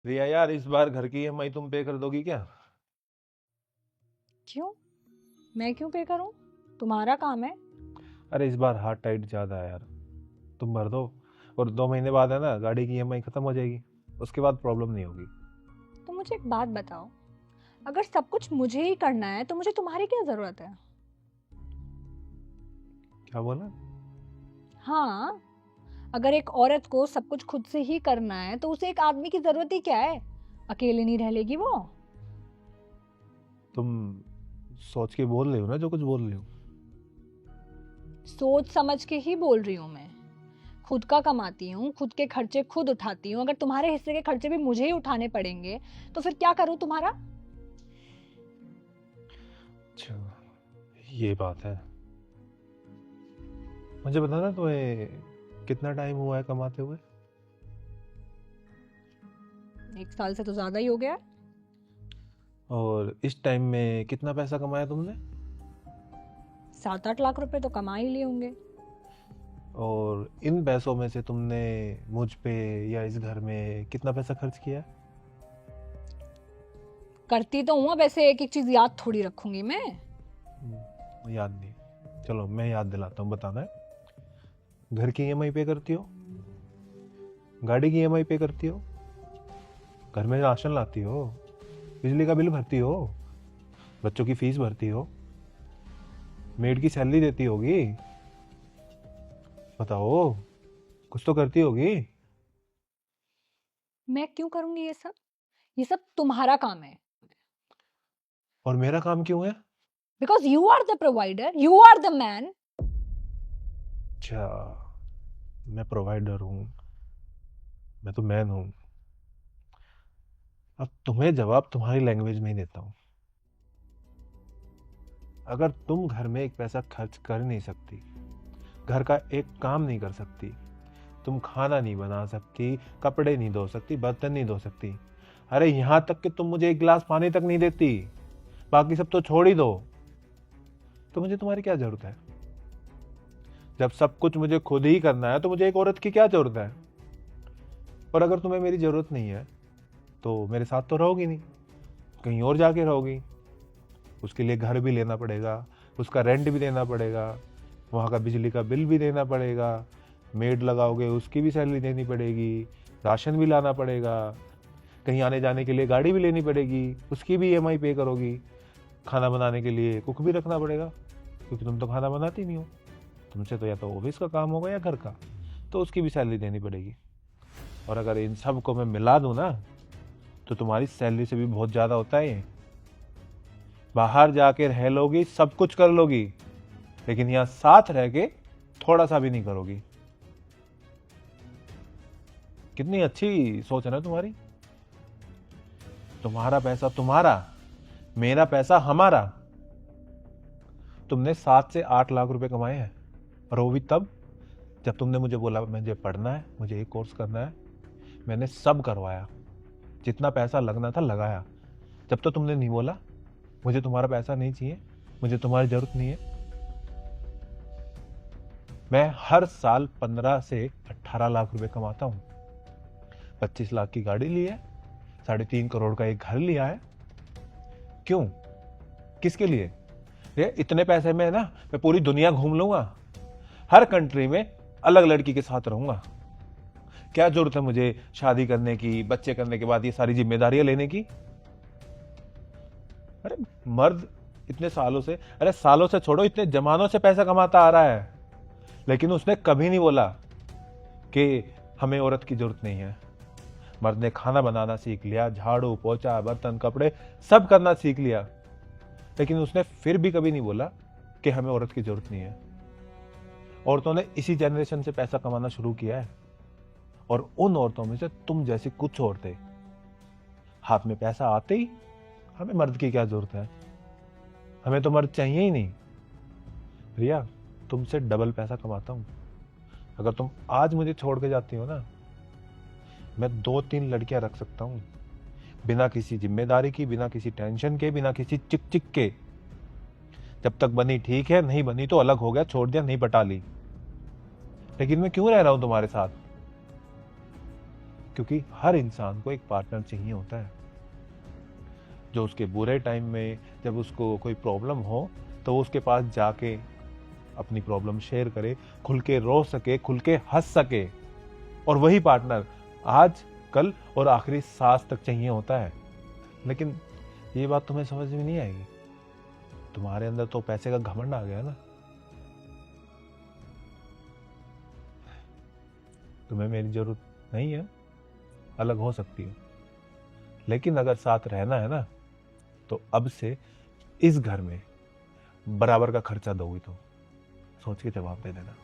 रिया यार, इस बार घर की ईएमआई तुम पे कर दोगी क्या? क्यों? मैं क्यों पे करूं? तुम्हारा काम है। अरे इस बार हाथ टाइट ज्यादा है यार। तुम भर दो। और 2 महीने बाद है ना, गाड़ी की ईएमआई खत्म हो जाएगी। उसके बाद प्रॉब्लम नहीं होगी। तो मुझे एक बात बताओ, अगर सब कुछ मुझे ही करना है तो मुझे तुम्हारी क्या जरूरत है? क्या बोला? हाँ, अगर एक औरत को सब कुछ खुद से ही करना है तो उसे एक आदमी की जरूरत ही क्या है? अकेले नहीं रह लेगी वो। तुम सोच के बोल रही हो ना जो कुछ बोल रही हो। सोच समझ के ही बोल रही हूँ मैं। खुद का कमाती हूँ, खुद के खर्चे खुद उठाती हूँ। अगर तुम्हारे हिस्से के खर्चे भी मुझे ही उठाने पड़ेंगे तो फिर क्या करूँ तुम्हारा? अच्छा, ये बात है। मुझे बताना, तुम्हें कितना टाइम हुआ है कमाते हुए? 1 साल से तो ज्यादा ही हो गया। और इस टाइम में कितना पैसा कमाया तुमने? 7-8 लाख रुपए तो कमा ही लिए होंगे। और इन पैसों में से तुमने मुझ पे या इस घर में कितना पैसा खर्च किया है? करती तो हूँ, वैसे एक एक चीज याद थोड़ी रखूंगी मैं। याद नहीं। चलो मैं याद दिलाता हूँ, बताना है। घर की ईएमआई पे करती हो, गाड़ी की ईएमआई पे करती हो, घर में राशन लाती हो, बिजली का बिल भरती हो, बच्चों की फीस भरती हो, मेड की सैलरी देती होगी। बताओ, कुछ तो करती होगी। मैं क्यों करूंगी ये सब? ये सब तुम्हारा काम है। और मेरा काम क्यों है? Because you are the provider, you are the man. अच्छा, मैं प्रोवाइडर हूँ, मैं तो मैन हूँ। अब तुम्हें जवाब तुम्हारी लैंग्वेज में ही देता हूँ। अगर तुम घर में एक पैसा खर्च कर नहीं सकती, घर का एक काम नहीं कर सकती, तुम खाना नहीं बना सकती, कपड़े नहीं धो सकती, बर्तन नहीं धो सकती, अरे यहां तक कि तुम मुझे एक गिलास पानी तक नहीं देती, बाकी सब तो छोड़ ही दो, तो मुझे तुम्हारी क्या जरूरत है? जब सब कुछ मुझे खुद ही करना है तो मुझे एक औरत की क्या जरूरत है? और अगर तुम्हें मेरी जरूरत नहीं है तो मेरे साथ तो रहोगी नहीं, कहीं और जाके रहोगी। उसके लिए घर भी लेना पड़ेगा, उसका रेंट भी देना पड़ेगा, वहाँ का बिजली का बिल भी देना पड़ेगा, मेड लगाओगे उसकी भी सैलरी देनी पड़ेगी, राशन भी लाना पड़ेगा, कहीं आने जाने के लिए गाड़ी भी लेनी पड़ेगी, उसकी भी ईएमआई पे करोगी, खाना बनाने के लिए कुक भी रखना पड़ेगा, क्योंकि तुम तो खाना बनाती नहीं हो। तुमसे तो या तो ऑफिस का काम होगा या घर का, तो उसकी भी सैलरी देनी पड़ेगी। और अगर इन सब को मैं मिला दूं ना, तो तुम्हारी सैलरी से भी बहुत ज़्यादा होता है ये। बाहर जाके रह लोगी, सब कुछ कर लोगी, लेकिन यहाँ साथ रह के थोड़ा सा भी नहीं करोगी। कितनी अच्छी सोच है ना तुम्हारी। तुम्हारा पैसा तुम्हारा, मेरा पैसा हमारा। तुमने 7 से 8 लाख रुपए कमाए हैं, और वो भी तब जब तुमने मुझे बोला मुझे पढ़ना है, मुझे एक कोर्स करना है। मैंने सब करवाया, जितना पैसा लगना था लगाया। जब तो तुमने नहीं बोला मुझे तुम्हारा पैसा नहीं चाहिए, मुझे तुम्हारी जरूरत नहीं है। मैं हर साल 15 से 18 लाख रुपए कमाता हूँ। 25 लाख की गाड़ी ली है, 3.5 करोड़ का एक घर लिया है। क्यों? किसके लिए? ये इतने पैसे में ना मैं पूरी दुनिया घूम लूंगा, हर कंट्री में अलग लड़की के साथ रहूंगा। क्या जरूरत है मुझे शादी करने की, बच्चे करने के बाद ये सारी जिम्मेदारियां लेने की? अरे मर्द इतने सालों से, अरे सालों से छोड़ो, इतने जमानों से पैसा कमाता आ रहा है, लेकिन उसने कभी नहीं बोला कि हमें औरत की जरूरत नहीं है। मर्द ने खाना बनाना सीख लिया, झाड़ू पोछा बर्तन कपड़े सब करना सीख लिया, लेकिन उसने फिर भी कभी नहीं बोला कि हमें औरत की जरूरत नहीं है। औरतों ने इसी जनरेशन से पैसा कमाना शुरू किया है, और उन औरतों में से तुम जैसी कुछ औरतें, हाथ में पैसा आते ही हमें मर्द की क्या जरूरत है, हमें तो मर्द चाहिए ही नहीं। रिया, तुमसे डबल पैसा कमाता हूं। अगर तुम आज मुझे छोड़ के जाती हो ना, मैं 2-3 लड़कियां रख सकता हूं, बिना किसी जिम्मेदारी की, बिना किसी टेंशन के, बिना किसी चिक चिक के। जब तक बनी ठीक है, नहीं बनी तो अलग हो गया, छोड़ दिया, नहीं पटा ली। लेकिन मैं क्यों रह रहा हूं तुम्हारे साथ? क्योंकि हर इंसान को एक पार्टनर चाहिए होता है, जो उसके बुरे टाइम में जब उसको कोई प्रॉब्लम हो तो वो उसके पास जाके अपनी प्रॉब्लम शेयर करे, खुल के रो सके, खुल के हंस सके। और वही पार्टनर आज, कल और आखिरी सांस तक चाहिए होता है। लेकिन ये बात तुम्हें समझ में नहीं आएगी, तुम्हारे अंदर तो पैसे का घमंड आ गया ना। तुम्हें मेरी जरूरत नहीं है, अलग हो सकती हो, लेकिन अगर साथ रहना है ना तो अब से इस घर में बराबर का खर्चा दोगी। तो सोच के जवाब दे देना।